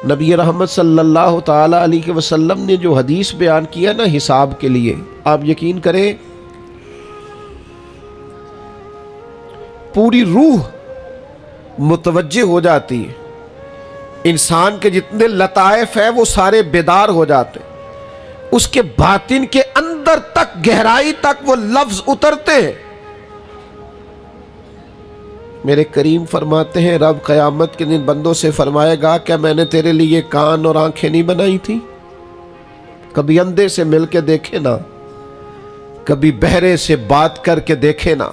نبی رحمت صلی اللہ تعالی علیہ وسلم نے جو حدیث بیان کیا نا حساب کے لیے، آپ یقین کریں پوری روح متوجہ ہو جاتی ہے، انسان کے جتنے لطائف ہیں وہ سارے بیدار ہو جاتے، اس کے باطن کے اندر تک گہرائی تک وہ لفظ اترتے ہیں۔ میرے کریم فرماتے ہیں رب قیامت کے دن بندوں سے فرمائے گا کیا میں نے تیرے لیے کان اور آنکھیں نہیں بنائی تھی؟ کبھی اندھے سے مل کے دیکھے نا، کبھی بہرے سے بات کر کے دیکھے نا۔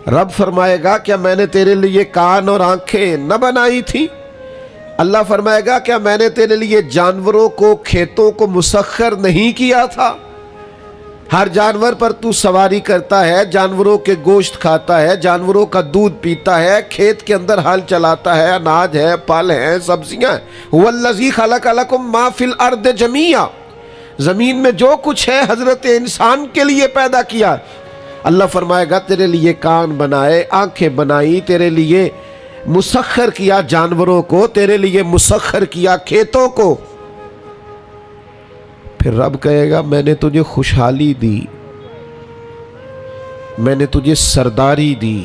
رب فرمائے گا کیا میں نے تیرے لیے کان اور آنکھیں نہ بنائی تھی؟ اللہ فرمائے گا کیا میں نے تیرے لیے جانوروں کو کھیتوں کو مسخر نہیں کیا تھا؟ ہر جانور پر تو سواری کرتا ہے، جانوروں کے گوشت کھاتا ہے، جانوروں کا دودھ پیتا ہے، کھیت کے اندر ہل چلاتا ہے، اناج ہے، پھل ہیں، سبزیاں ہیں۔ هو الذی خلق لکم ما فی الارض جمیعا، زمین میں جو کچھ ہے حضرت انسان کے لیے پیدا کیا۔ اللہ فرمائے گا تیرے لیے کان بنائے، آنکھیں بنائی، تیرے لیے مسخر کیا جانوروں کو، تیرے لیے مسخر کیا کھیتوں کو۔ پھر رب کہے گا میں نے تجھے خوشحالی دی، میں نے تجھے سرداری دی۔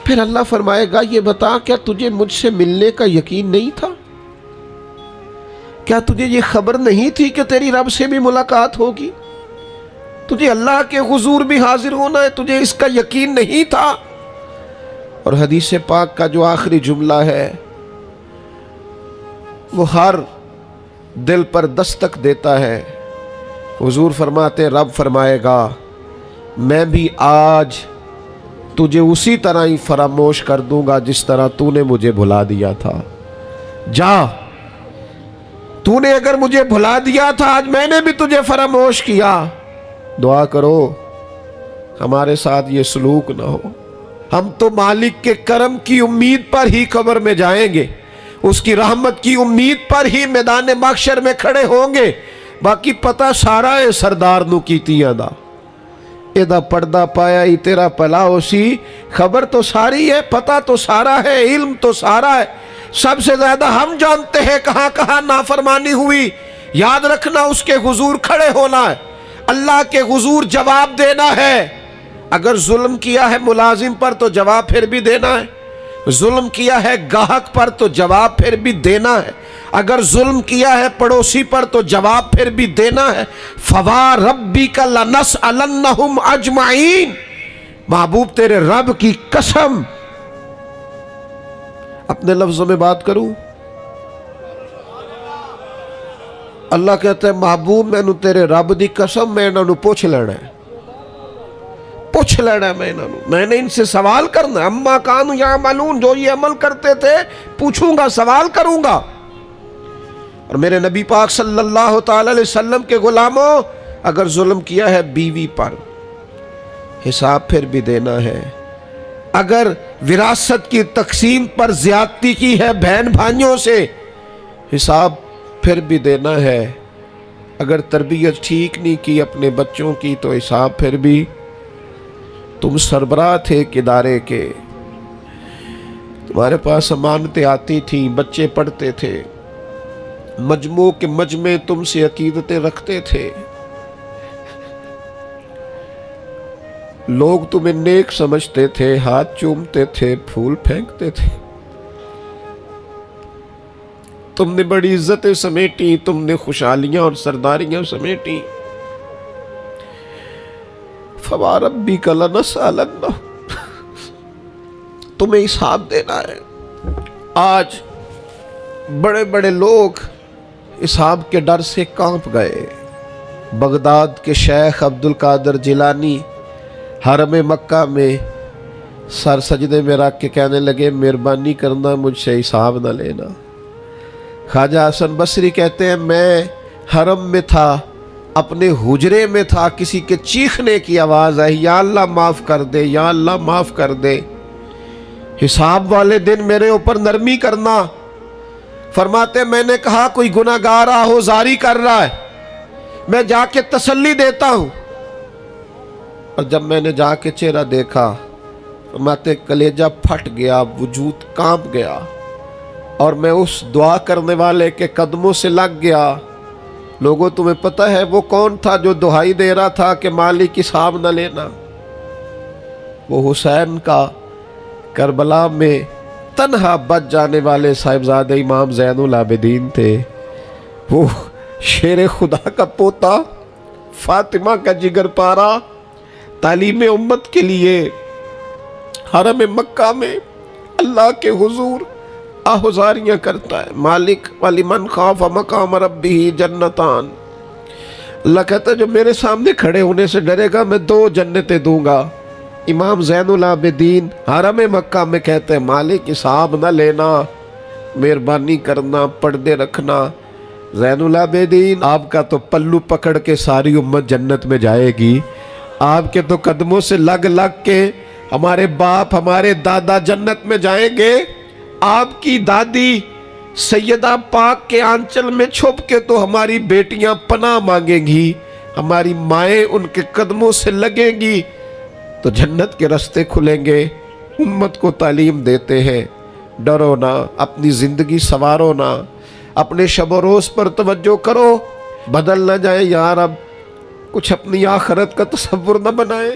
پھر اللہ فرمائے گا یہ بتا کیا تجھے مجھ سے ملنے کا یقین نہیں تھا؟ کیا تجھے یہ خبر نہیں تھی کہ تیری رب سے بھی ملاقات ہوگی؟ تجھے اللہ کے حضور بھی حاضر ہونا ہے، تجھے اس کا یقین نہیں تھا؟ اور حدیث پاک کا جو آخری جملہ ہے وہ ہر دل پر دستک دیتا ہے۔ حضور فرماتے رب فرمائے گا میں بھی آج تجھے اسی طرح ہی فراموش کر دوں گا جس طرح تو نے مجھے بھلا دیا تھا۔ جا، تو نے اگر مجھے بھلا دیا تھا آج میں نے بھی تجھے فراموش کیا۔ دعا کرو ہمارے ساتھ یہ سلوک نہ ہو، ہم تو مالک کے کرم کی امید پر ہی قبر میں جائیں گے، اس کی رحمت کی امید پر ہی میدان محشر میں کھڑے ہوں گے۔ باقی پتہ سارا ہے سردار نو کیتیاں دا، ایدہ پردہ پایا ہی تیرا پلا ہو سی۔ خبر تو ساری ہے، پتہ تو سارا ہے، علم تو سارا ہے، سب سے زیادہ ہم جانتے ہیں کہاں کہاں نافرمانی ہوئی۔ یاد رکھنا اس کے حضور کھڑے ہونا ہے، اللہ کے حضور جواب دینا ہے۔ اگر ظلم کیا ہے ملازم پر تو جواب پھر بھی دینا ہے، ظلم کیا ہے گاہک پر تو جواب پھر بھی دینا ہے، اگر ظلم کیا ہے پڑوسی پر تو جواب پھر بھی دینا ہے۔ فَوَرَبِّكَ لَنَسْأَلَنَّهُمْ أَجْمَعِينَ، محبوب تیرے رب کی قسم، اپنے لفظوں میں بات کروں، اللہ کہتا ہے محبوب میں نو تیرے رب دی قسم میں انہوں پوچھ لینا ہے، پوچھ لینا ہے میں نے ان سے سوال کرنا ہے۔ اما کانوا یعملون، جو یہ عمل کرتے تھے پوچھوں گا، سوال کروں گا۔ اور میرے نبی پاک صلی اللہ تعالی علیہ وسلم کے غلاموں، اگر ظلم کیا ہے بیوی پر حساب پھر بھی دینا ہے، اگر وراثت کی تقسیم پر زیادتی کی ہے بہن بھائیوں سے حساب پھر بھی دینا ہے، اگر تربیت ٹھیک نہیں کی اپنے بچوں کی تو حساب پھر بھی۔ تم سربراہ تھے ادارے کے، تمہارے پاس امانتیں آتی تھیں، بچے پڑھتے تھے، مجموع کے مجمع تم سے عقیدتیں رکھتے تھے، لوگ تمہیں نیک سمجھتے تھے، ہاتھ چومتے تھے، پھول پھینکتے تھے، تم نے بڑی عزتیں سمیٹی، تم نے خوشحالیاں اور سرداریاں سمیٹی۔ فَوَرَبِّكَ لَنَسْأَلَنَّهُمْ، تمہیں حساب دینا ہے۔ آج بڑے بڑے لوگ حساب کے ڈر سے کانپ گئے۔ بغداد کے شیخ عبد القادر جیلانی حرم مکہ میں سر سجدے میں رکھ کے کہنے لگے مہربانی کرنا مجھ سے حساب نہ لینا۔ خواجہ حسن بصری کہتے ہیں میں حرم میں تھا، اپنے حجرے میں تھا، کسی کے چیخنے کی آواز آئی یا اللہ معاف کر دے، یا اللہ معاف کر دے، حساب والے دن میرے اوپر نرمی کرنا۔ فرماتے میں نے کہا کوئی گناہگار آہوزاری کر رہا ہے، میں جا کے تسلی دیتا ہوں۔ اور جب میں نے جا کے چہرہ دیکھا فرماتے کلیجہ پھٹ گیا، وجود کانپ گیا، اور میں اس دعا کرنے والے کے قدموں سے لگ گیا۔ لوگوں تمہیں پتہ ہے وہ کون تھا جو دہائی دے رہا تھا کہ مالک حساب نہ لینا؟ وہ حسین کا کربلا میں تنہا بچ جانے والے صاحبزادہ امام زین العابدین تھے۔ وہ شیر خدا کا پوتا، فاطمہ کا جگر پارا، تعلیم امت کے لیے حرم مکہ میں اللہ کے حضور آہذاریاں کرتا ہے۔ مالک وَلِمَنْ خَافَ مَقَامَ رَبِّهِ جنتان، اللہ کہتا ہے جو میرے سامنے کھڑے ہونے سے ڈرے گا میں 2 جنتیں دوں گا۔ امام زین العابدین حرم مکہ میں کہتے ہیں مالک حساب نہ لینا، مہربانی کرنا، پردے رکھنا۔ زین العابدین آپ کا تو پلو پکڑ کے ساری امت جنت میں جائے گی، آپ کے تو قدموں سے لگ لگ کے ہمارے باپ ہمارے دادا جنت میں جائیں گے۔ آپ کی دادی سیدہ پاک کے آنچل میں چھپ کے تو ہماری بیٹیاں پناہ مانگیں گی، ہماری مائیں ان کے قدموں سے لگیں گی، تو جنت کے راستے کھلیں گے۔ امت کو تعلیم دیتے ہیں ڈرو نہ، اپنی زندگی سنوارو نہ، اپنے شب و روز پر توجہ کرو، بدل نہ جائے یا رب، کچھ اپنی آخرت کا تصور نہ بنائے۔